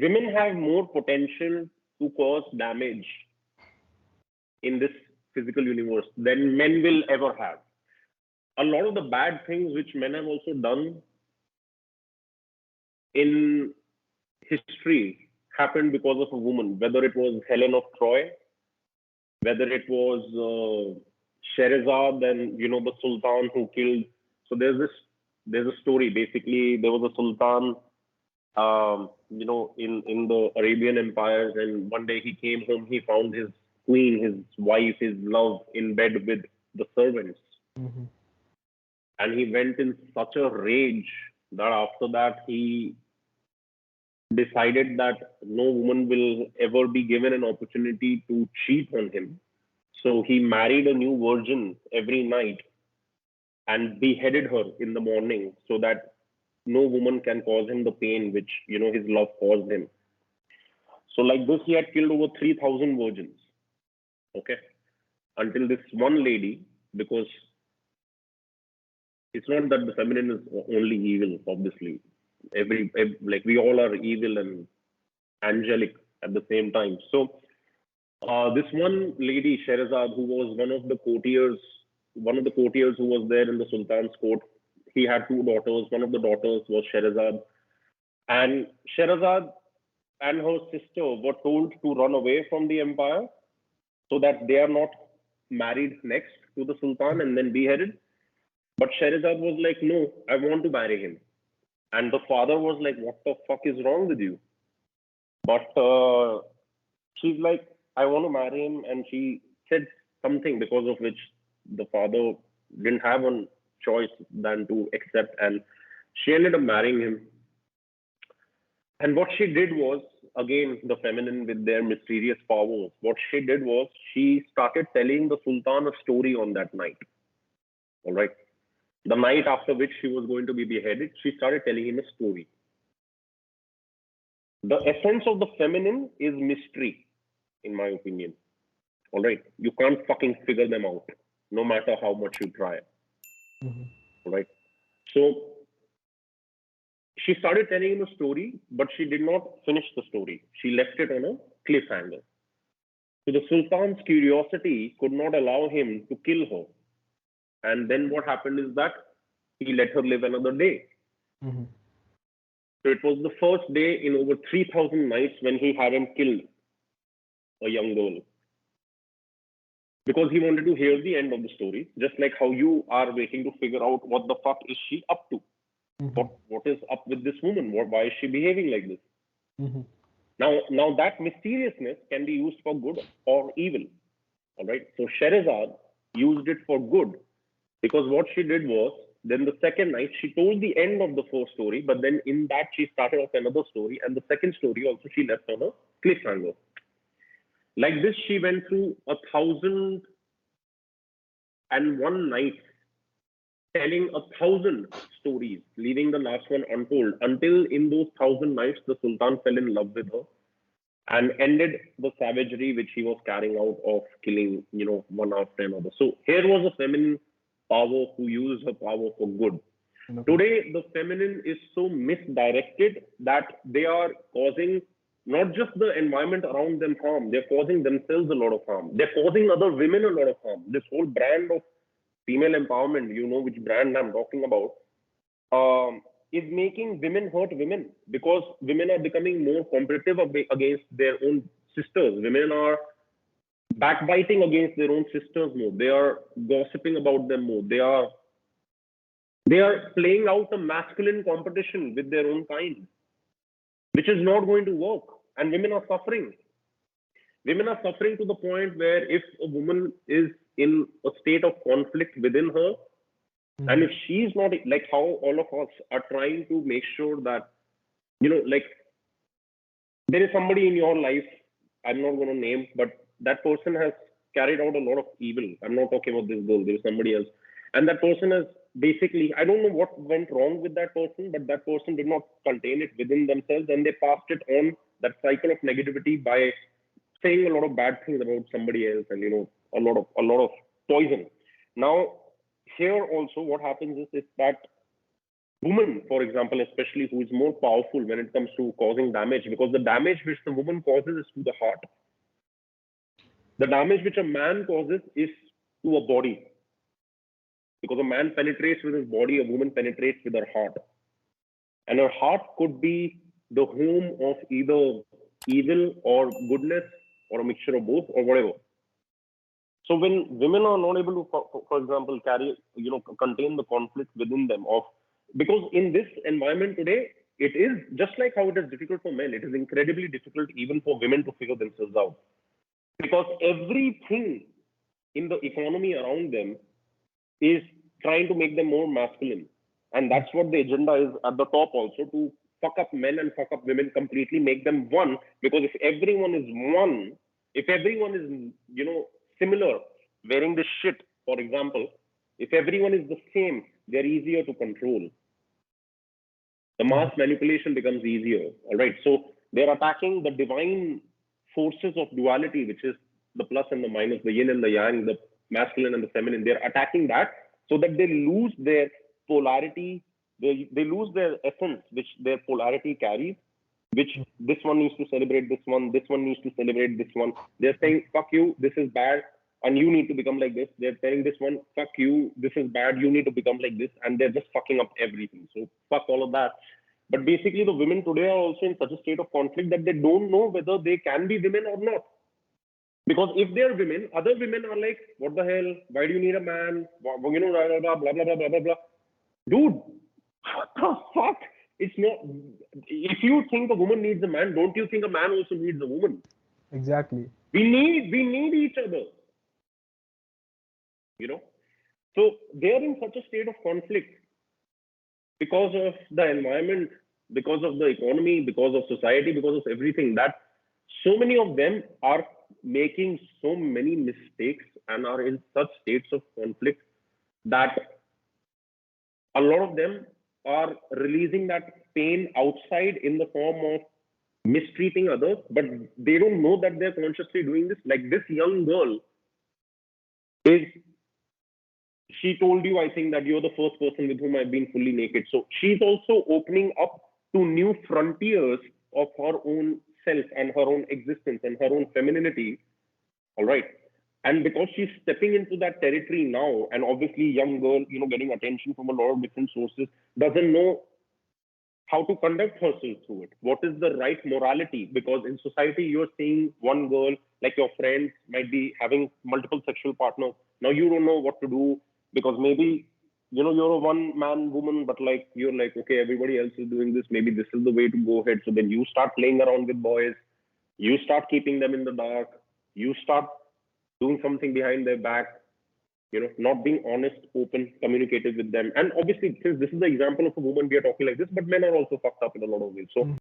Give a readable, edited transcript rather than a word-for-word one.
women have more potential to cause damage in this physical universe than men will ever have. A lot of the bad things which men have also done in history happened because of a woman, whether it was Helen of Troy, whether it was Sherazad and the Sultan who killed. So there's a story. Basically, there was a Sultan, in the Arabian empires, and one day he came home, he found his queen, his wife, his love in bed with the servants, Mhm. and he went in such a rage that after that he decided that no woman will ever be given an opportunity to cheat on him. So he married a new virgin every night and beheaded her in the morning so that no woman can cause him the pain which his love caused him. So like this, he had killed over 3,000 virgins. Okay, until this one lady, because it's not that the feminine is only evil. Obviously, like we all are evil and angelic at the same time. So this one lady, Sherazad, who was one of the courtiers who was there in the Sultan's court, he had two daughters. One of the daughters was Sherazad. And Sherazad and her sister were told to run away from the empire so that they are not married next to the Sultan and then beheaded. But Sherazad was like, no, I want to marry him. And the father was like, what the fuck is wrong with you? But she's like, I want to marry him. And she said something because of which the father didn't have a choice than to accept. And she ended up marrying him. And what she did was, again, the feminine with their mysterious powers, what she did was she started telling the Sultan a story on that night. All right. The night after which she was going to be beheaded, she started telling him a story. The essence of the feminine is mystery, in my opinion. All right. You can't fucking figure them out, no matter how much you try. Mhm. All right. So she started telling him a story, but she did not finish the story. She left it on a cliffhanger. So the Sultan's curiosity could not allow him to kill her. And then what happened is that he let her live another day. Mhm. So it was the first day in over 3,000 nights when he hadn't killed a young girl because he wanted to hear the end of the story, just like how you are waiting to figure out what the fuck is she up to? Mhm. What is up with this woman? Why is she behaving like this? Mhm. Now that mysteriousness can be used for good or evil. All right. So Sherazad used it for good because what she did was then the second night she told the end of the first story, but then in that she started off another story, and the second story also she left on a cliffhanger. Like this, she went through 1,001 nights telling 1,000 stories, leaving the last one untold, until in those 1,000 nights the Sultan fell in love with her and ended the savagery which he was carrying out of killing, one after another. So here was a feminine power who used her power for good. Okay. Today, the feminine is so misdirected that they are causing not just the environment around them harm, they're causing themselves a lot of harm. They're causing other women a lot of harm. This whole brand of female empowerment, you know which brand I'm talking about, is making women hurt women because women are becoming more competitive against their own sisters. Women are backbiting against their own sisters more. They are gossiping about them more. They are playing out a masculine competition with their own kind, which is not going to work. And women are suffering. Women are suffering to the point where if a woman is in a state of conflict within her, and Mhm. if she's not like how all of us are trying to make sure that, like there is somebody in your life, I'm not going to name, but that person has carried out a lot of evil. I'm not talking about this girl, there's somebody else. And that person has basically, I don't know what went wrong with that person, but that person did not contain it within themselves and they passed it on, that cycle of negativity, by saying a lot of bad things about somebody else and, a lot of poison. Now, here also what happens is that woman, for example, especially, who is more powerful when it comes to causing damage, because the damage which the woman causes is to the heart. The damage which a man causes is to a body. Because a man penetrates with his body, a woman penetrates with her heart. And her heart could be the home of either evil or goodness, or a mixture of both, or whatever. So when women are not able to, for example, contain the conflict within them of, because in this environment today, it is just like how it is difficult for men, it is incredibly difficult even for women to figure themselves out. Because everything in the economy around them is trying to make them more masculine. And that's what the agenda is at the top also, to fuck up men and fuck up women completely, make them one. Because if everyone is one, if everyone is, similar, wearing this shit, for example, if everyone is the same, they're easier to control. The mass manipulation becomes easier. All right. So they're attacking the divine forces of duality, which is the plus and the minus, the yin and the yang, the masculine and the feminine. They're attacking that so that they lose their polarity, they lose their essence, which their polarity carries, which this one needs to celebrate this one needs to celebrate this one. They're saying, fuck you, this is bad, and you need to become like this. They're telling this one, fuck you, this is bad, you need to become like this, and they're just fucking up everything. So fuck all of that. But basically, the women today are also in such a state of conflict that they don't know whether they can be women or not. Because if they're women, other women are like, what the hell? Why do you need a man? Blah, blah, blah, blah, blah, blah, blah, blah. Dude, what the fuck? It's not. If you think a woman needs a man, don't you think a man also needs a woman? Exactly. We need each other. So they're in such a state of conflict because of the environment, because of the economy, because of society, because of everything, that so many of them are making so many mistakes and are in such states of conflict that a lot of them are releasing that pain outside in the form of mistreating others, but they don't know that they're consciously doing this. Like this young girl she told you, I think, that you're the first person with whom I've been fully naked. So she's also opening up to new frontiers of her own self and her own existence and her own femininity. All right. And because she's stepping into that territory now, and obviously young girl, getting attention from a lot of different sources, doesn't know how to conduct herself through it. What is the right morality? Because in society, you're seeing one girl, like your friends might be having multiple sexual partners. Now you don't know what to do, because maybe, you're a one man woman, but like, you're like, okay, everybody else is doing this. Maybe this is the way to go ahead. So then you start playing around with boys. You start keeping them in the dark. You start doing something behind their back, not being honest, open, communicative with them. And obviously, since this is the example of a woman, we are talking like this, but men are also fucked up in a lot of ways. So